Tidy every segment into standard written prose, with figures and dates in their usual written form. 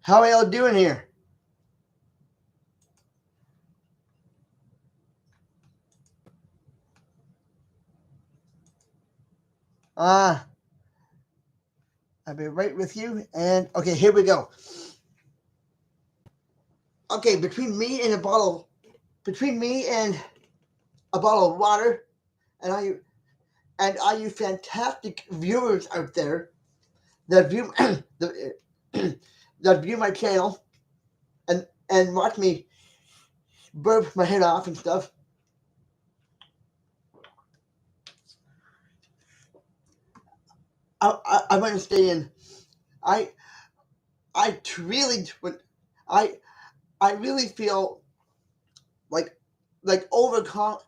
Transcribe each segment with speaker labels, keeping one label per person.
Speaker 1: How are y'all doing here? Uh, I'll be right with you. And okay, here we go. Okay, between me and a bottle of water, and all you fantastic viewers out there that view that view my channel and watch me burp my head off and stuff. I want to stay in. I I really I I really feel like like overcome.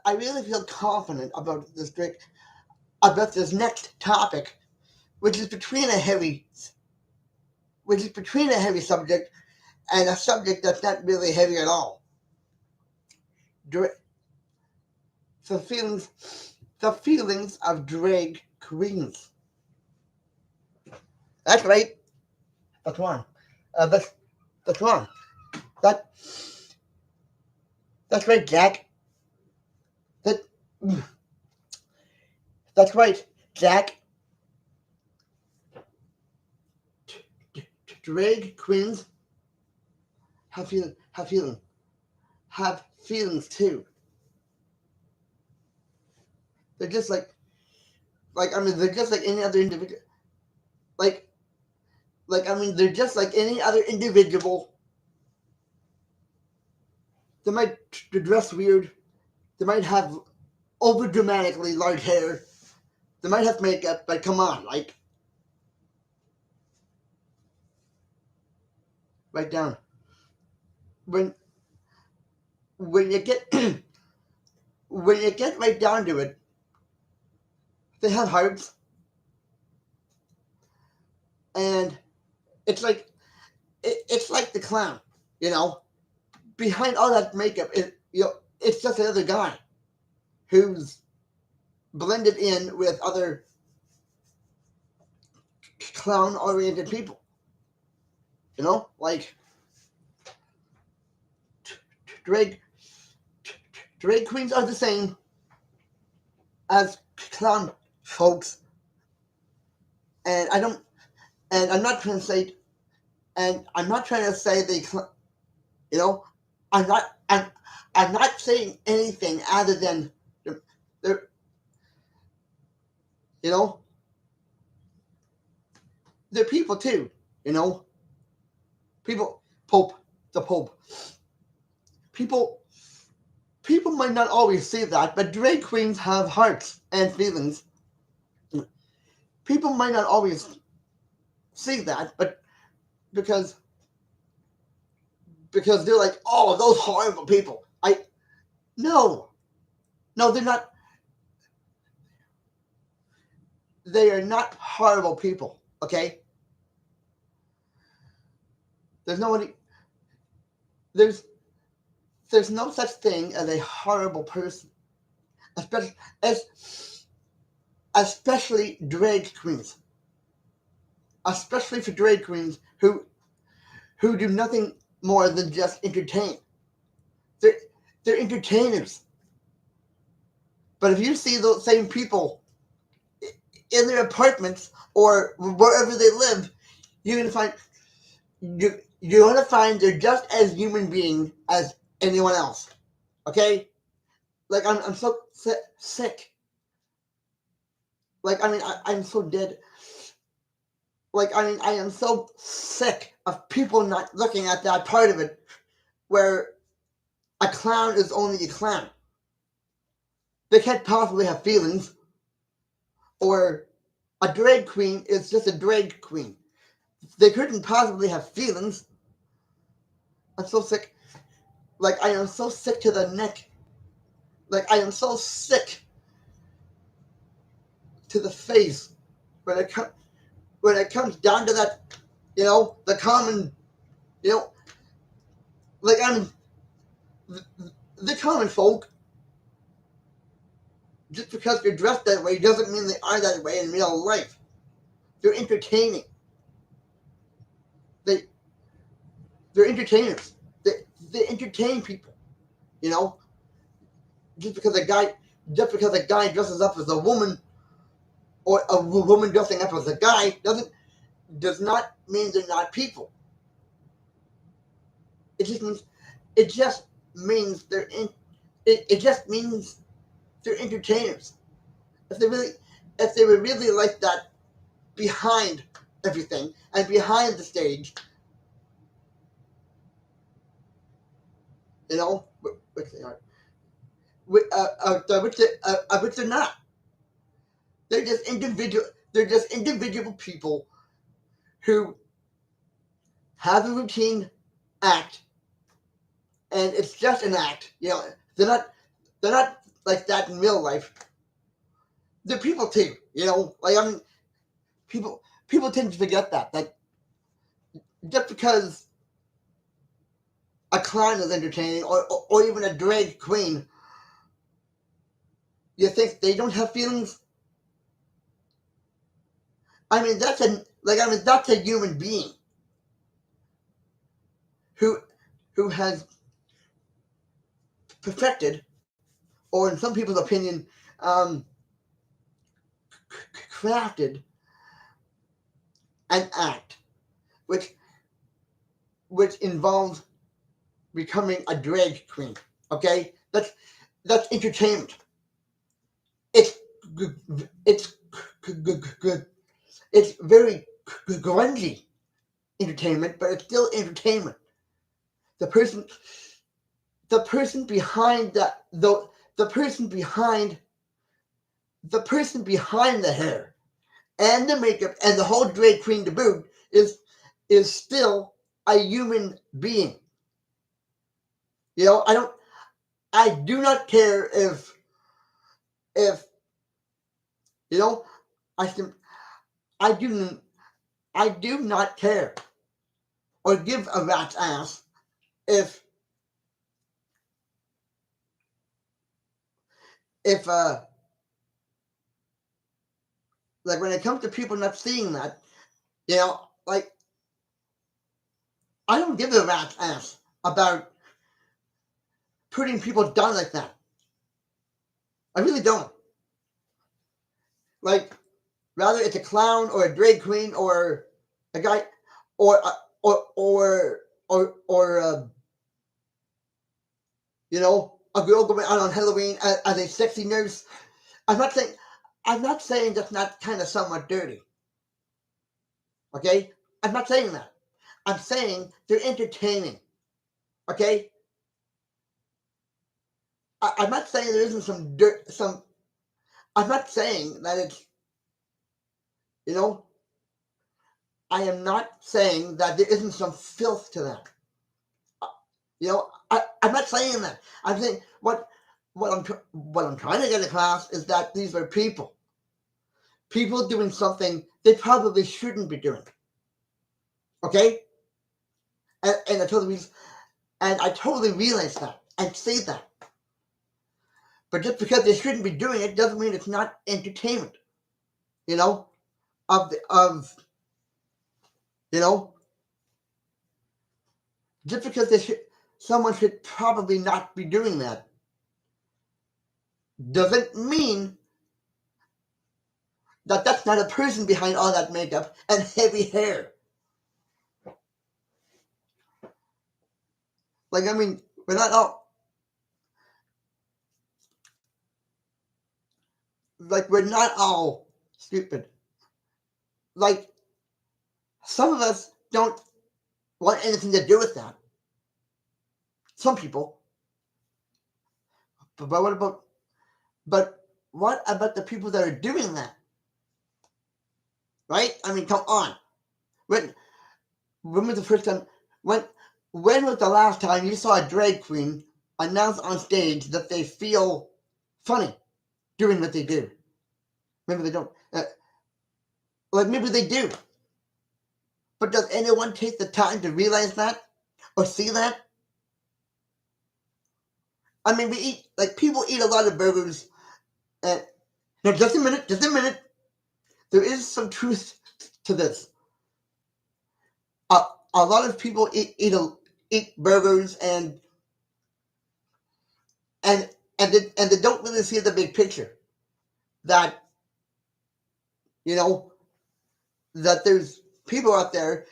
Speaker 1: I really feel confident about this next topic, which is between a heavy subject and a subject that's not really heavy at all. The feelings, the feelings of drag queens. That's right. That's wrong. That's wrong. That that's right, Jack. That that's right, Jack. Drag queens have feeling, have feelings too. They're just they're just like any other individual. Like they're just like any other individual. They might dress weird. They might have over dramatically large hair. They might have makeup, but come on, like, right down. When when you get when you get right down to it, they have hearts, and it's like it's like the clown, you know. Behind all that makeup, it's just another guy who's blended in with other clown-oriented people. You know, like drag drag queens are the same as clown folks, and I don't, and I'm not trying to say, and I'm not trying to say you know, I'm not, I'm not saying anything other than they're, you know, they're people too, you know, people, Pope, the Pope, people, people might not always see that, but drag queens have hearts and feelings. People might not always see that, but because they're like, oh, those horrible people. No, no, they're not. They are not horrible people. Okay, there's nobody. There's there's no such thing as a horrible person, especially especially drag queens, especially for drag queens who do nothing more than just entertain. They're they're entertainers. But if you see those same people in their apartments or wherever they live, you're gonna find you're gonna find they're just as human being as anyone else. Okay, like I'm so sick. Like I'm so dead. Like I am so sick of people not looking at that part of it where a clown is only a clown. They can't possibly have feelings, or a drag queen is just a drag queen. They couldn't possibly have feelings. I'm so sick. Like I am so sick to the neck. Like I am so sick to the face when it comes down to that, you know, the common, you know, like the, the common folk. Just because they're dressed that way doesn't mean they are that way in real life. They're entertaining. They They're entertainers. They entertain people. You know, just because a guy dresses up as a woman, or a woman dressing up as a guy does not mean they're not people. It just means it just means they're in. It just means they're entertainers. If they were really like that behind everything and behind the stage, you know, which they are, which they're not. They're just individual. They're just individual people who have a routine act, and it's just an act. You know, they're not. They're not like that in real life. They're people too. You know, like I mean, people tend to forget that just because a clown is entertaining, or even a drag queen, you think they don't have feelings? I mean, that's a human being who has perfected, or in some people's opinion, crafted an act which involves becoming a drag queen. Okay, that's entertainment. It's it's it's very grungy entertainment, but it's still entertainment. The person behind the person behind the hair and the makeup and the whole drag queen to boot is still a human being. You know, I do not care if you know, I can I do not care or give a rat's ass if if like when it comes to people not seeing that, you know, like I don't give a rat's ass about putting people down like that. I really don't. Like, rather it's a clown or a drag queen or a guy or you know, a girl going out on Halloween as a sexy nurse. I'm not saying that's not kind of somewhat dirty. Okay, I'm not saying that. I'm saying they're entertaining. Okay, I'm not saying there isn't some dirt. I'm not saying that it's, you know. I am not saying that there isn't some filth to them. You know, I'm not saying that. I'm saying what I'm trying to get across is that these are people doing something they probably shouldn't be doing. Okay, and I totally realize that and say that. But just because they shouldn't be doing it doesn't mean it's not entertainment. You know, you know, just because someone should probably not be doing that doesn't mean that that's not a person behind all that makeup and heavy hair. Like, I mean, we're not all we're not all stupid. Like, some of us don't want anything to do with that. Some people. But what about the people that are doing that? Right? I mean, come on. When was the first time when was the last time you saw a drag queen announce on stage that they feel funny doing what they do? Maybe they don't. Like, maybe they do. But does anyone take the time to realize that or see that? I mean, people eat a lot of burgers. And no, just a minute. There is some truth to this. A lot of people eat eat burgers and they don't really see the big picture that, you know, that there's people out there,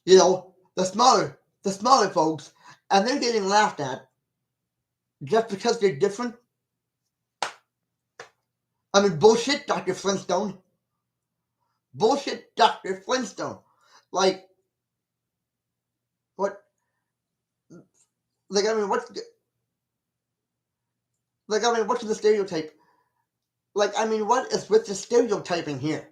Speaker 1: you know, the smaller folks, and they're getting laughed at just because they're different. I mean, bullshit, Dr. Flintstone. Bullshit, Dr. Flintstone. Like, what? Like, I mean, what's the stereotype? Like, I mean, what is with the stereotyping here?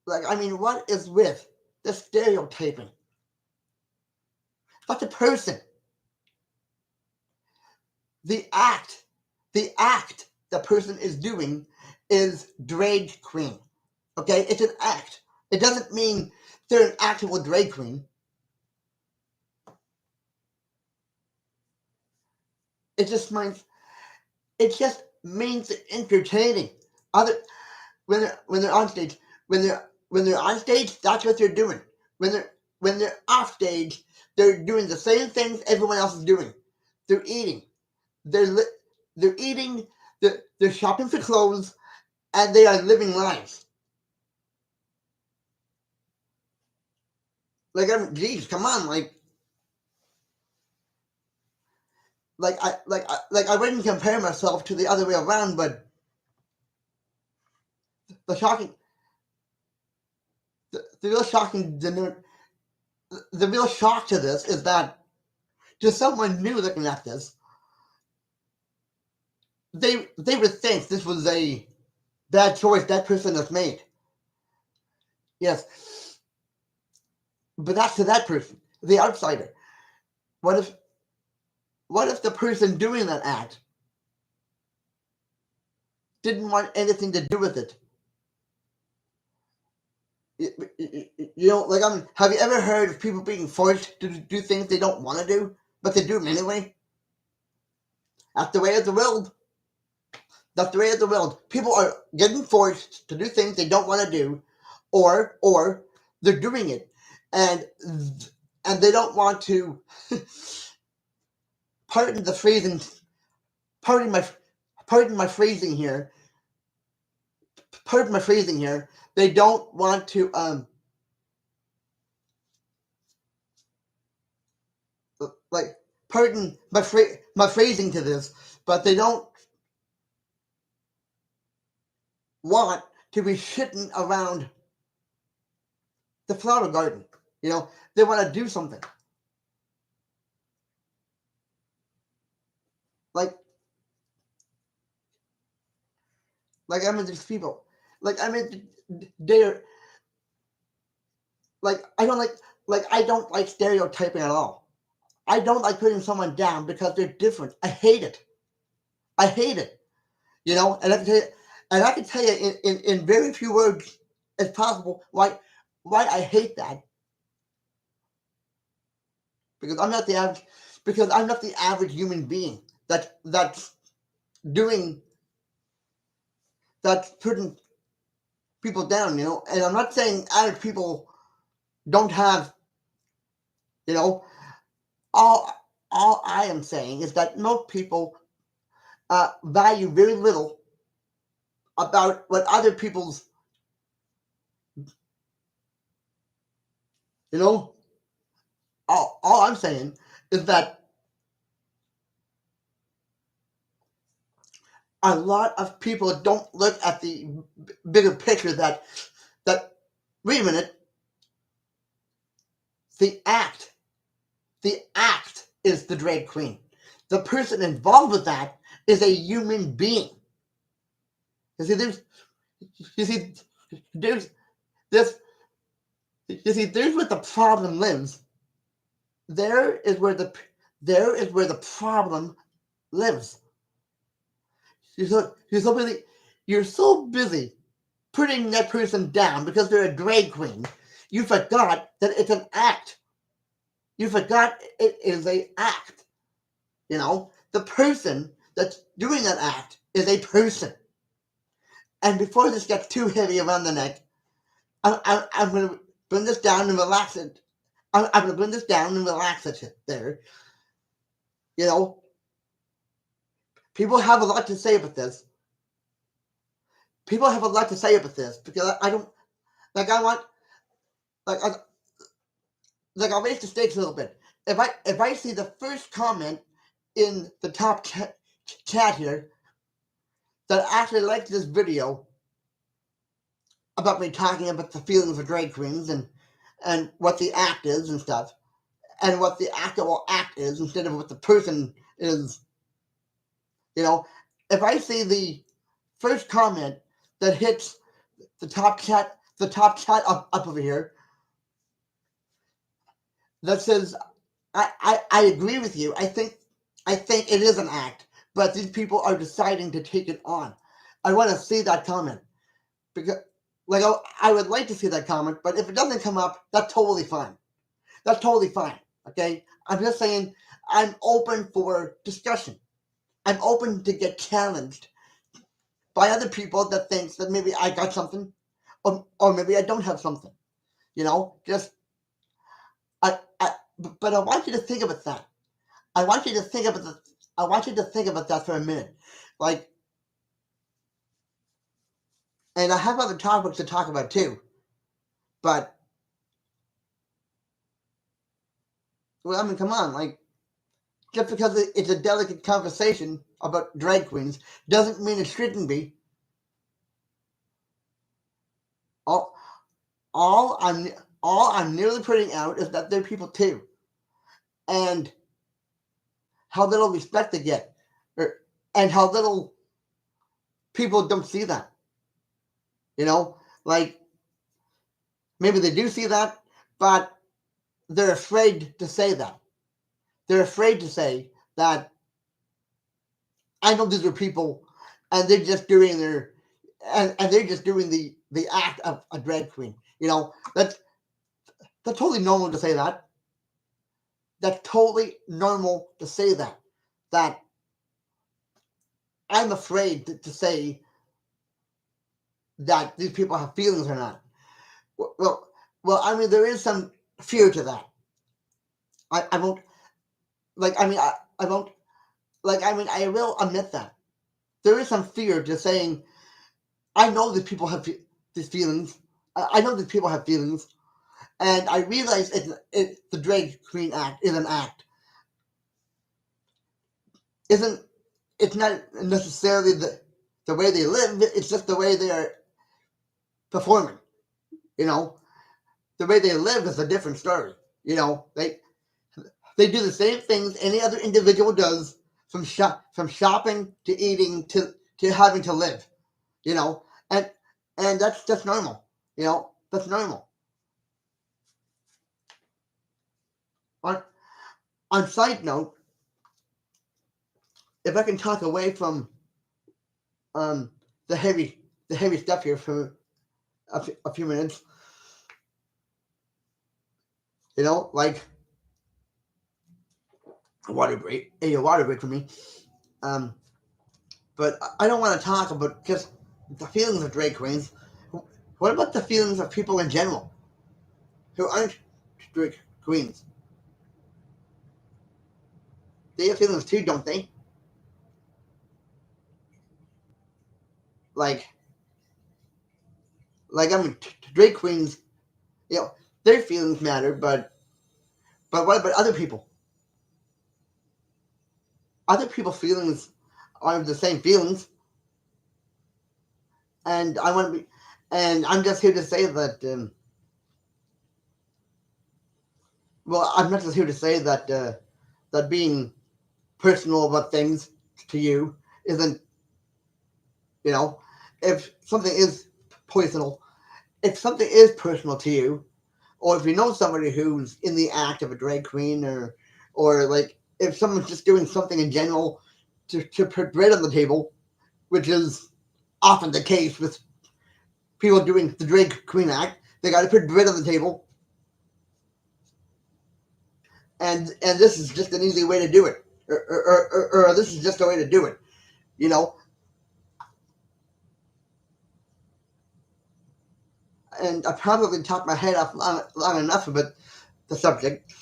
Speaker 1: Like, I mean, what is with the stereotyping? But the person, the act the person is doing is drag queen. Okay, it's an act. It doesn't mean they're an actual drag queen. It just means entertaining. Other when they're on stage, when they're on stage, that's what they're doing. When they're off stage, they're doing the same things everyone else is doing. They're eating. They're eating. They're shopping for clothes, and they are living lives. Like, I mean, geez, come on, I wouldn't compare myself to the other way around, but the shocking, the real shocking, the real shock to this is that to someone new looking at this, they would think this was a bad choice that person has made. Yes, but that's to that person, the outsider. What if the person doing that act didn't want anything to do with it? You know, like, I mean, have you ever heard of people being forced to do things they don't want to do, but they do them anyway? That's the way of the world. That's the way of the world. People are getting forced to do things they don't want to do, or they're doing it, and they don't want to. Pardon the phrasing. Pardon my phrasing here. Pardon my phrasing here. They don't want to like, pardon my phrasing to this, but they don't want to be shitting around the flower garden. You know, they want to do something. Like, I mean, these people. Like, I mean, they're like, I don't like stereotyping at all. I don't like putting someone down because they're different. I hate it. I hate it. You know, and I can tell you in very few words as possible why I hate that. Because I'm not the average human being that's doing that's putting people down, you know. And I'm not saying average people don't have, you know, all I am saying is that most people value very little about what other people's, you know. All I'm saying is that a lot of people don't look at the bigger picture that wait a minute, the act is the drag queen. The person involved with that is a human being. You see, there's this. You see, there's where the problem lives. There is where the problem lives. You're so busy putting that person down because they're a drag queen. You forgot that it's an act. You forgot it is an act. You know, the person that's doing that act is a person. And before this gets too heavy around the neck, I'm going to bring this down and relax it I'm gonna bring this down and relax it there. You know, people have a lot to say about this. People have a lot to say about this because I don't like. I want like I, like I'll raise the stakes a little bit. If I see the first comment in the top chat here that actually liked this video about me talking about the feelings of drag queens and what the act is and stuff, and what the actual act is instead of what the person is. You know, if I see the first comment that hits the top chat up over here that says, I agree with you. I think it is an act, but these people are deciding to take it on. I want to see that comment because, like, I would like to see that comment, but if it doesn't come up, that's totally fine. That's totally fine. Okay, I'm just saying I'm open for discussion. I'm open to get challenged by other people that thinks that maybe I got something, or maybe I don't have something. You know, just but I want you to think about that. I want you to think about the. I want you to think about that for a minute, like, and I have other topics to talk about too, but well, I mean, come on, like, just because it's a delicate conversation about drag queens doesn't mean it shouldn't be. All, all I'm, all I'm nearly putting out is that they're people too, and how little respect they get, or, and how little people don't see that. You know, like maybe they do see that, but they're afraid to say that. They're afraid to say that I know these are people, and they're just doing their, and they're just doing the act of a drag queen. You know, that's totally normal to say that. That's totally normal to say that. That I'm afraid to say that these people have feelings or not. Well, well, I mean, there is some fear to that. I won't like. I mean, I won't like. I mean, I will admit that there is some fear to saying I know that people have these feelings. I know that people have feelings, and I realize the drag queen act is an act. Isn't It's not necessarily the way they live. It's just the way they are performing. You know, the way they live is a different story. You know, they do the same things any other individual does, from shopping to eating to having to live. You know, and that's just normal. You know, that's normal. On on side note, if I can talk away from um the heavy stuff here for a few minutes, you know, like a water break for me. Um, but I don't want to talk about just the feelings of drag queens. What about the feelings of people in general who aren't drag queens? They have feelings too, don't they? Like, I mean, drag queens, you know, their feelings matter, but what about other people? Other people's feelings are the same feelings, and I want to be, and I'm just here to say that. Well, I'm not just here to say that that being personal about things to you isn't, you know, if something is personal, if something is personal to you, or if you know somebody who's in the act of a drag queen, or like if someone's just doing something in general to put bread on the table, which is often the case with people doing the drag queen act, they got to put bread on the table, and this is just an easy way to do it, or this is just a way to do it, you know. And I probably talked my head off long enough about the subject,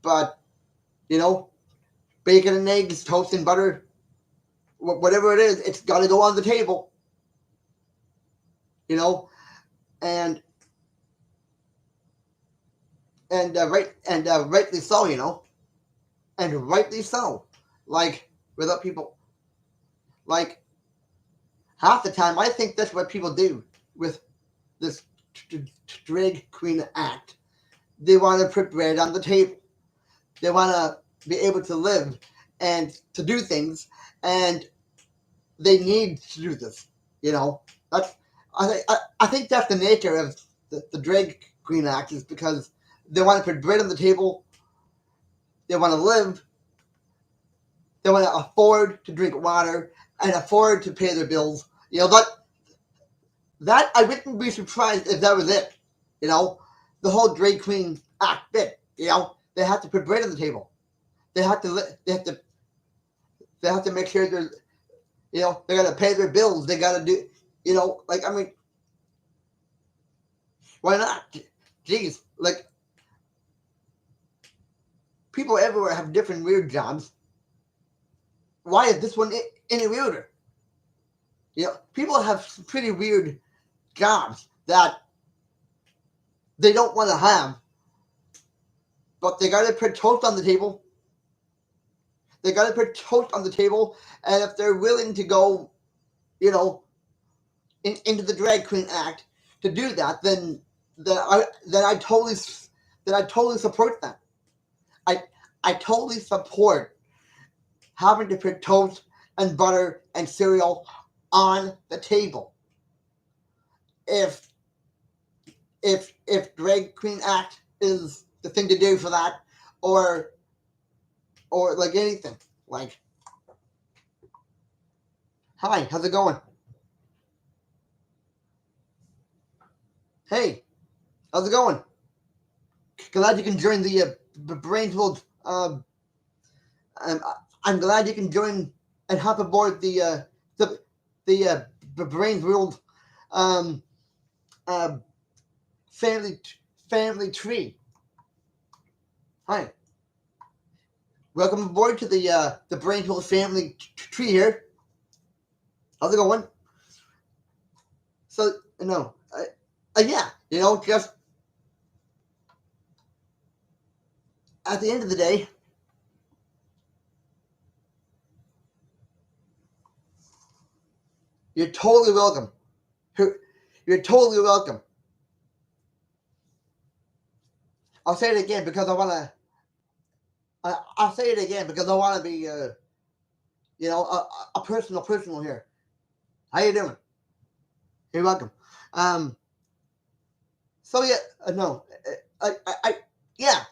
Speaker 1: but bacon and eggs, toast and butter, whatever it is, it's got to go on the table. And rightly so. And rightly so. Like, without people, like, half the time, I think that's what people do with this Drag Queen Act. They want to put bread on the table. They want to be able to live and to do things, and they need to do this. That's I think that's the nature of the Drag Queen Act, is because they want to put bread on the table. They want to live. They want to afford to drink water and afford to pay their bills. That I wouldn't be surprised if that was it. The whole Drag Queen Act bit. They have to put bread on the table. They have to. They have to make sure they're. They got to pay their bills. They got to do. I mean, why not? Jeez, like, people everywhere have different weird jobs. Why is this one any weirder? People have pretty weird jobs that they don't want to have, but they got to put toast on the table. They got to put toast on the table, and if they're willing to go, into the Drag Queen Act to do that, then I totally support that. I totally support having to put toast and butter and cereal on the table. If Drag Queen Act is the thing to do for that, or like anything, like, hi, how's it going? Hey, how's it going? Glad you can join the Brainsworld. I'm glad you can join and hop aboard the Brainsworld family tree. Hi, welcome aboard to the Brainsworld family tree here. How's it going? So yeah, just at the end of the day, you're totally welcome. You're totally welcome. I'll say it again because I want to. I'll say it again because I want to be, a personal here. How you doing? You're welcome. So yeah, no, yeah,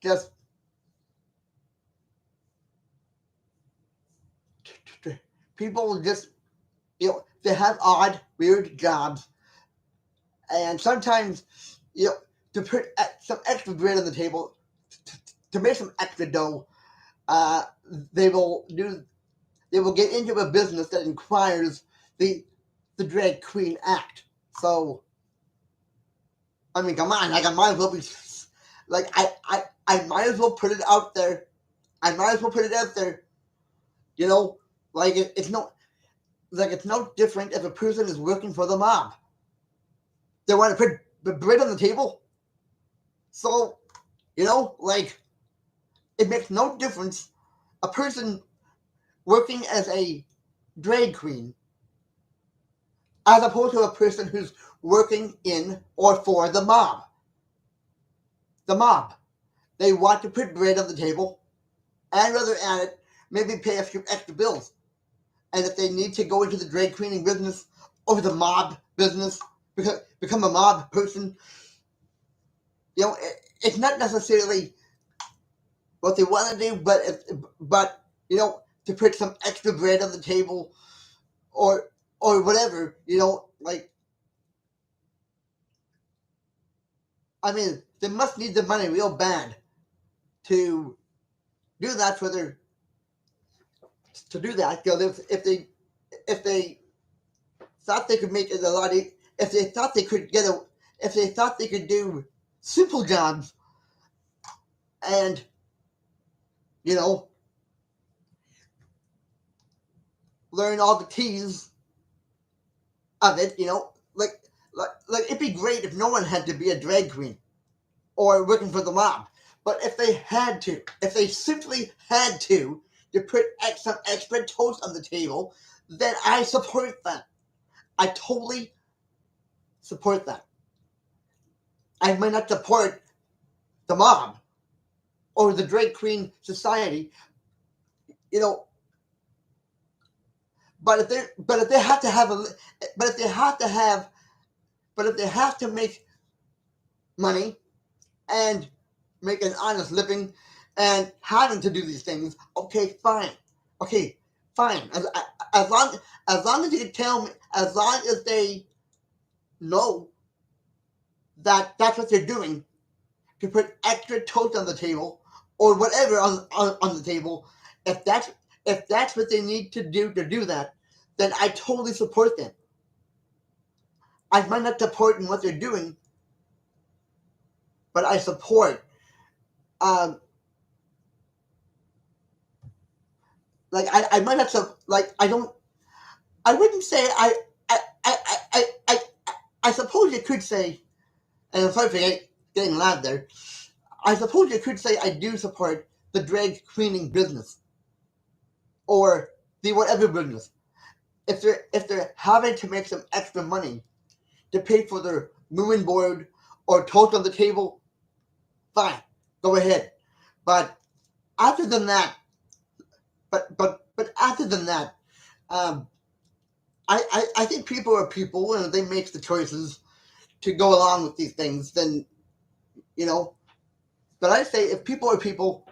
Speaker 1: just people just, they have odd, weird jobs, and sometimes, to put some extra bread on the table, to make some extra dough, uh, they will get into a business that requires the Drag Queen Act. So, I mean, come on, like, I might as well be, like, I might as well put it out there. I might as well put it out there. Like, it's no different if a person is working for the mob. They want to put the bread on the table. So, like, it makes no difference. A person working as a drag queen, as opposed to a person who's working in or for the mob. The mob. They want to put bread on the table, and rather than it, maybe pay a few extra bills. And if they need to go into the drag queening business or the mob business, become a mob person, it's not necessarily what they want to do, but to put some extra bread on the table, or whatever, like, I mean, they must need the money real bad to do that for their to do that. Because if they thought they could make it a lot, if they thought they could do simple jobs, and you know, learn all the T's of it. Like it'd be great if no one had to be a drag queen or working for the mob. But if they had to, if they simply had to put some extra toast on the table, then I support that. I totally support that. I might not support the mob or the drag queen society, you know, but if they have to have a but if they have to have but if they have to make money and make an honest living and having to do these things, okay, fine. Okay, fine. As long as long as you can tell me, as long as they know that that's what they're doing to put extra toast on the table or whatever on the table, if that's what they need to do that, then I totally support them. I might not support in what they're doing, but I support. Um, I might not like I don't. I wouldn't say I I I I, I suppose you could say, and I'm sorry for getting loud there. I suppose you could say I do support the drag queening business or the whatever business. If they're having to make some extra money to pay for their room and board or toast on the table, fine, go ahead. But after than that, but after than that, um, I think people are people, and if they make the choices to go along with these things, then you know. But I say if people are people,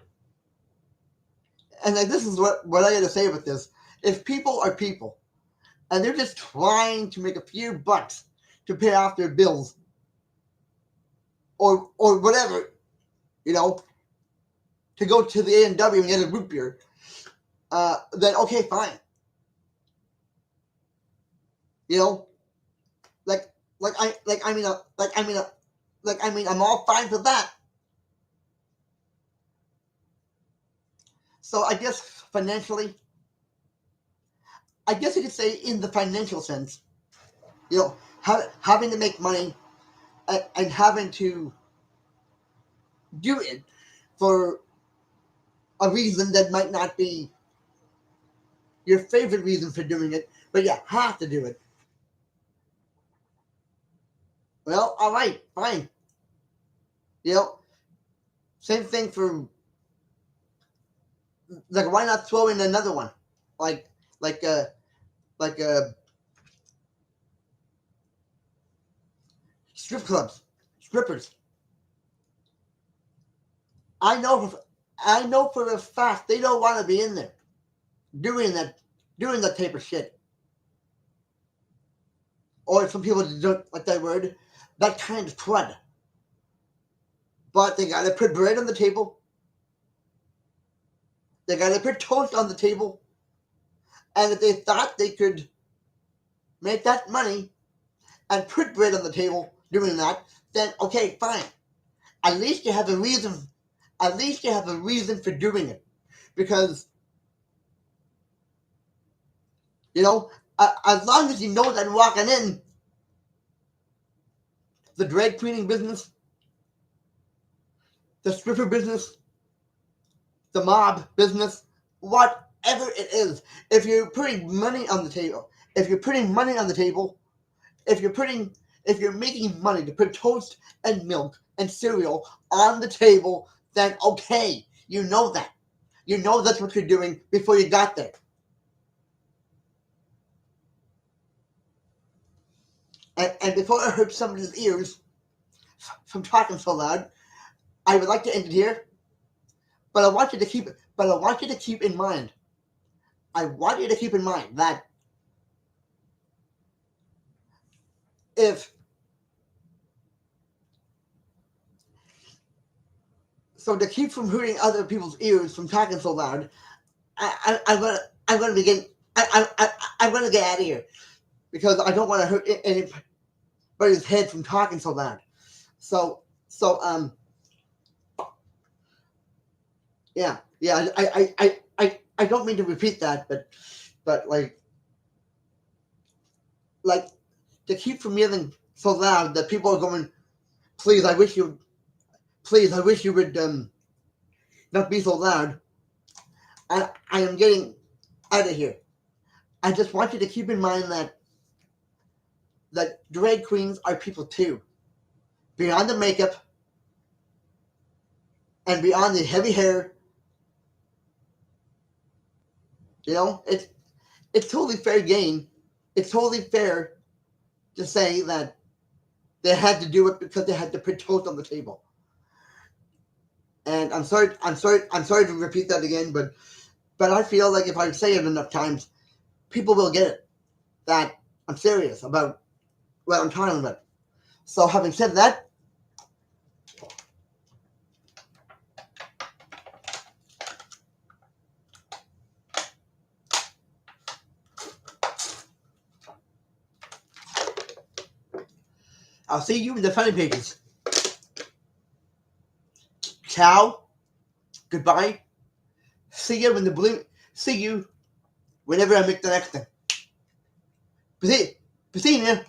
Speaker 1: and like, this is what I got to say with this: if people are people, and they're just trying to make a few bucks to pay off their bills, or whatever, you know, to go to the A&W and get a root beer, then okay, fine. You know, like like I like I mean like I mean like I mean I'm all fine for that. So I guess financially, I guess you could say in the financial sense, you know, having to make money and having to do it for a reason that might not be your favorite reason for doing it, but you have to do it. Well, all right, fine. You know, same thing for like why not throw in another one, like like uh like strip clubs, strippers. I know for I know for a fact they don't want to be in there doing that doing that type of shit. Or some people don't like that word, that kind of crud. But they gotta put bread on the table. They gotta put toast on the table. And if they thought they could make that money and put bread on the table doing that, then okay, fine. At least you have a reason. At least you have a reason for doing it, because you know, as long as you know that walking in the drag queening business, the stripper business, the mob business, whatever it is, if you're putting money on the table, if you're putting money on the table, if you're putting, if you're making money to put toast and milk and cereal on the table, then okay, you know that. You know that's what you're doing before you got there. And before I hurt somebody's ears from talking so loud, I would like to end it here. But I want you to keep. But I want you to keep in mind. I want you to keep in mind that if so, to keep from hurting other people's ears from talking so loud, I'm gonna begin. I'm gonna get out of here because I don't want to hurt anybody's head from talking so loud. So So yeah. I don't mean to repeat that, but like to keep from yelling so loud that people are going, please, I wish you would not be so loud. I am getting out of here. I just want you to keep in mind that drag queens are people too. Beyond the makeup and beyond the heavy hair, it's totally fair game. It's totally fair to say that they had to do it because they had to put toast on the table. And I'm sorry to repeat that again, but I feel like if I say it enough times, people will get it. That I'm serious about what I'm talking about. So having said that, I'll see you in the funny pages. Ciao. Goodbye. See you when the blue. See you whenever I make the next thing. Piscina.